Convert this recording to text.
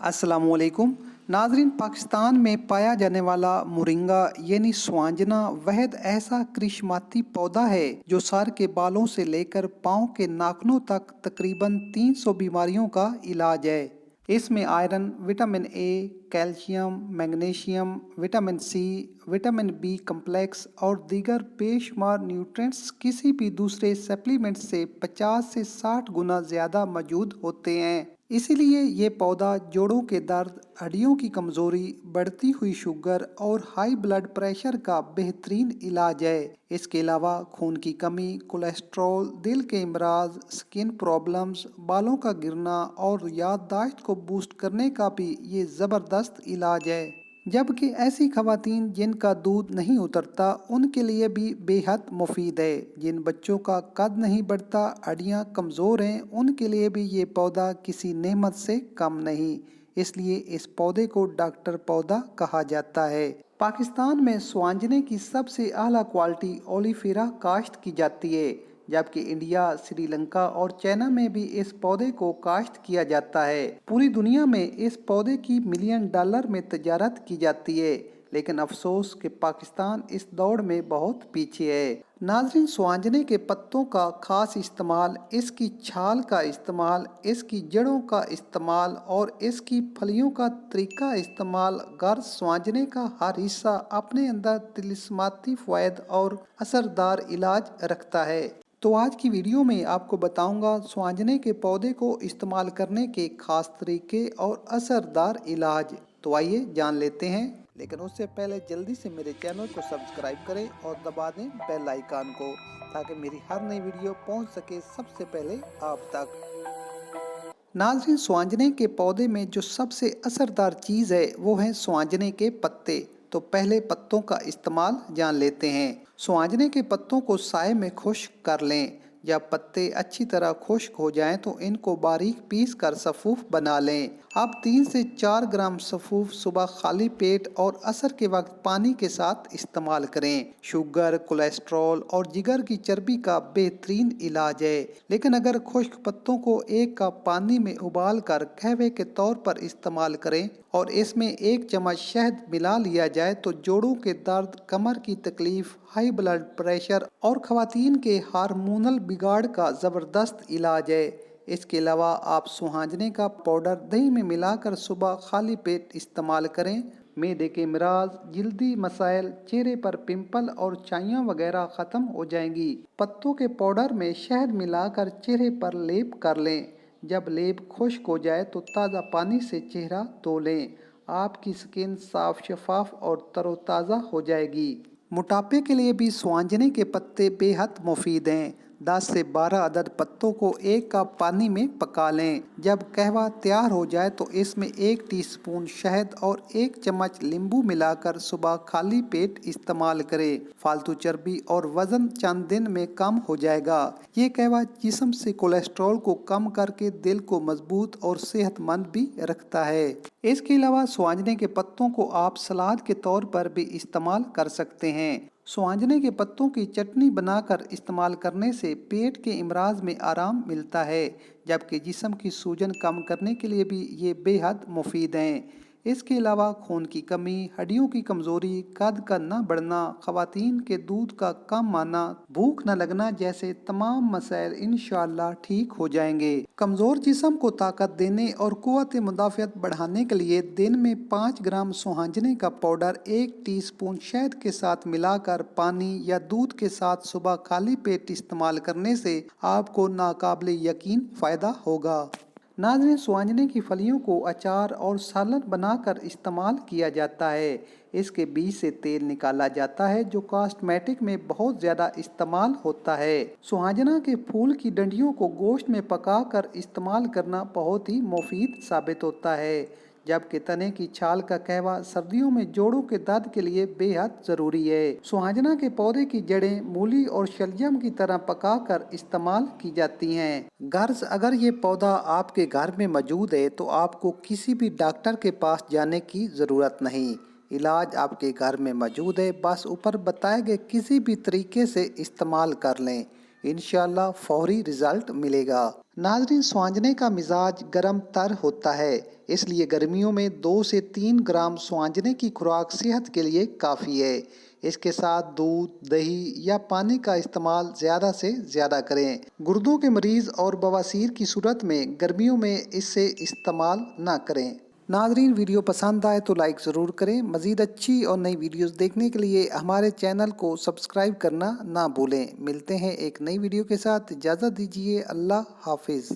अस्सलाम वालेकुम नाजरीन। पाकिस्तान में पाया जाने वाला मोरिंगा यानी स्वांजना वहद ऐसा करिश्माती पौधा है जो सर के बालों से लेकर पाँव के नाखूनों तक तकरीबन 300 बीमारियों का इलाज है। इसमें iron, vitamin A, calcium, magnesium, vitamin C, vitamin B complex और दीगर बेशुमार न्यूट्रिएंट्स किसी भी दूसरे सप्लीमेंट से 50 से 60 गुना ज़्यादा मौजूद होते हैं। इसीलिए ये पौधा जोड़ों के दर्द, हड्डियों की कमज़ोरी, बढ़ती हुई शुगर और हाई ब्लड प्रेशर का बेहतरीन इलाज है। इसके अलावा खून की कमी, कोलेस्ट्रॉल, दिल के अमराज, स्किन प्रॉब्लम्स, बालों का गिरना और याददाश्त को बूस्ट करने का भी ये ज़बरदस्त इलाज है। जबकि ऐसी खवातीन जिनका दूध नहीं उतरता उनके लिए भी बेहद मुफीद है। जिन बच्चों का कद नहीं बढ़ता, हड्डियाँ कमज़ोर हैं, उनके लिए भी ये पौधा किसी नेमत से कम नहीं। इसलिए इस पौधे को डॉक्टर पौधा कहा जाता है। पाकिस्तान में स्वांजने की सबसे आला क्वालिटी ओलिफेरा काश्त की जाती है, जबकि इंडिया, श्रीलंका और चाइना में भी इस पौधे को काश्त किया जाता है। पूरी दुनिया में इस पौधे की मिलियन डॉलर में तजारत की जाती है, लेकिन अफसोस कि पाकिस्तान इस दौड़ में बहुत पीछे है। नाज़रीन, स्वांजने के पत्तों का खास इस्तेमाल, इसकी छाल का इस्तेमाल, इसकी जड़ों का इस्तेमाल और इसकी फलियों का तरीका इस्तेमाल गर्ज स्वांजने का हर हिस्सा अपने अंदर तिलिस्माती फ़वाइद और असरदार इलाज रखता है। तो आज की वीडियो में आपको बताऊंगा स्वांजने के पौधे को इस्तेमाल करने के खास तरीके और असरदार इलाज। तो आइए जान लेते हैं, लेकिन उससे पहले जल्दी से मेरे चैनल को सब्सक्राइब करें और दबा दें बेल आइकन को, ताकि मेरी हर नई वीडियो पहुंच सके सबसे पहले आप तक। नाज़रीन, स्वांजने के पौधे में जो सबसे असरदार चीज़ है वो है स्वांजने के पत्ते। तो पहले पत्तों का इस्तेमाल जान लेते हैं। स्वांजने के पत्तों को साए में खुश्क कर लें। जब पत्ते अच्छी तरह खुश्क हो जाएं तो इनको बारीक पीस कर सफ़ूफ बना लें। अब 3 से 4 ग्राम सफ़ूफ सुबह खाली पेट और असर के वक्त पानी के साथ इस्तेमाल करें। शुगर, कोलेस्ट्रॉल और जिगर की चर्बी का बेहतरीन इलाज है। लेकिन अगर खुश्क पत्तों को 1 कप पानी में उबाल कर कहवे के तौर पर इस्तेमाल करें और इसमें 1 चम्मच शहद मिला लिया जाए तो जोड़ों के दर्द, कमर की तकलीफ, हाई ब्लड प्रेशर और खवातीन के हार्मोनल बिगाड़ का ज़बरदस्त इलाज है। इसके अलावा आप सुहांजने का पाउडर दही में मिलाकर सुबह खाली पेट इस्तेमाल करें। मैदे के अमराज, जल्दी मसाइल, चेहरे पर पिंपल और चाइयाँ वगैरह ख़त्म हो जाएंगी। पत्तों के पाउडर में शहद मिलाकर चेहरे पर लेप कर लें। जब लेप खुश्क हो जाए तो ताज़ा पानी से चेहरा धो लें। आपकी स्किन साफ, शफाफ और तरोताज़ा हो जाएगी। मोटापे के लिए भी स्वांजने के पत्ते बेहद मुफीद हैं। 10 से 12 अदद पत्तों को 1 कप पानी में पका लें। जब कहवा तैयार हो जाए तो इसमें 1 टीस्पून शहद और 1 चम्मच नींबू मिलाकर सुबह खाली पेट इस्तेमाल करें। फालतू चर्बी और वजन चंद दिन में कम हो जाएगा। ये कहवा जिस्म से कोलेस्ट्रॉल को कम करके दिल को मजबूत और सेहतमंद भी रखता है। इसके अलावा स्वांजने के पत्तों को आप सलाद के तौर पर भी इस्तेमाल कर सकते हैं। स्वांजने के पत्तों की चटनी बनाकर इस्तेमाल करने से पेट के अमराज में आराम मिलता है, जबकि जिस्म की सूजन कम करने के लिए भी ये बेहद मुफीद हैं। इसके अलावा खून की कमी, हड्डियों की कमज़ोरी, कद का न बढ़ना, खवातीन के दूध का कम आना, भूख न लगना जैसे तमाम मसाइल इंशाअल्लाह ठीक हो जाएंगे। कमज़ोर जिस्म को ताकत देने और कुव्वत मुदाफ़ियत बढ़ाने के लिए दिन में 5 ग्राम सोहांजने का पाउडर 1 टीस्पून शहद के साथ मिलाकर पानी या दूध के साथ सुबह खाली पेट इस्तेमाल करने से आपको नाकाबिले यकीन फ़ायदा होगा। नाज़रीन, स्वांजने की फलियों को अचार और सालन बनाकर इस्तेमाल किया जाता है। इसके बीज से तेल निकाला जाता है जो कॉस्मेटिक में बहुत ज़्यादा इस्तेमाल होता है। सुहांजना के फूल की डंडियों को गोश्त में पकाकर इस्तेमाल करना बहुत ही मुफीद साबित होता है, जबकि तने की छाल का कहवा सर्दियों में जोड़ों के दर्द के लिए बेहद ज़रूरी है। सुहांजना के पौधे की जड़ें मूली और शलजम की तरह पकाकर इस्तेमाल की जाती हैं। गर्ज अगर ये पौधा आपके घर में मौजूद है तो आपको किसी भी डॉक्टर के पास जाने की ज़रूरत नहीं। इलाज आपके घर में मौजूद है, बस ऊपर बताए गए किसी भी तरीके से इस्तेमाल कर लें। इंशाल्लाह फौरी रिजल्ट मिलेगा। नाजरीन, स्वांजने का मिजाज गर्म तर होता है, इसलिए गर्मियों में 2 से 3 ग्राम स्वांजने की खुराक सेहत के लिए काफ़ी है। इसके साथ दूध, दही या पानी का इस्तेमाल ज़्यादा से ज़्यादा करें। गुर्दों के मरीज़ और बवासीर की सूरत में गर्मियों में इससे इस्तेमाल ना करें। नाजरीन, वीडियो पसंद आए तो लाइक ज़रूर करें। मज़ीद अच्छी और नई वीडियोस देखने के लिए हमारे चैनल को सब्सक्राइब करना ना भूलें। मिलते हैं एक नई वीडियो के साथ। इजाज़त दीजिए। अल्लाह हाफिज़।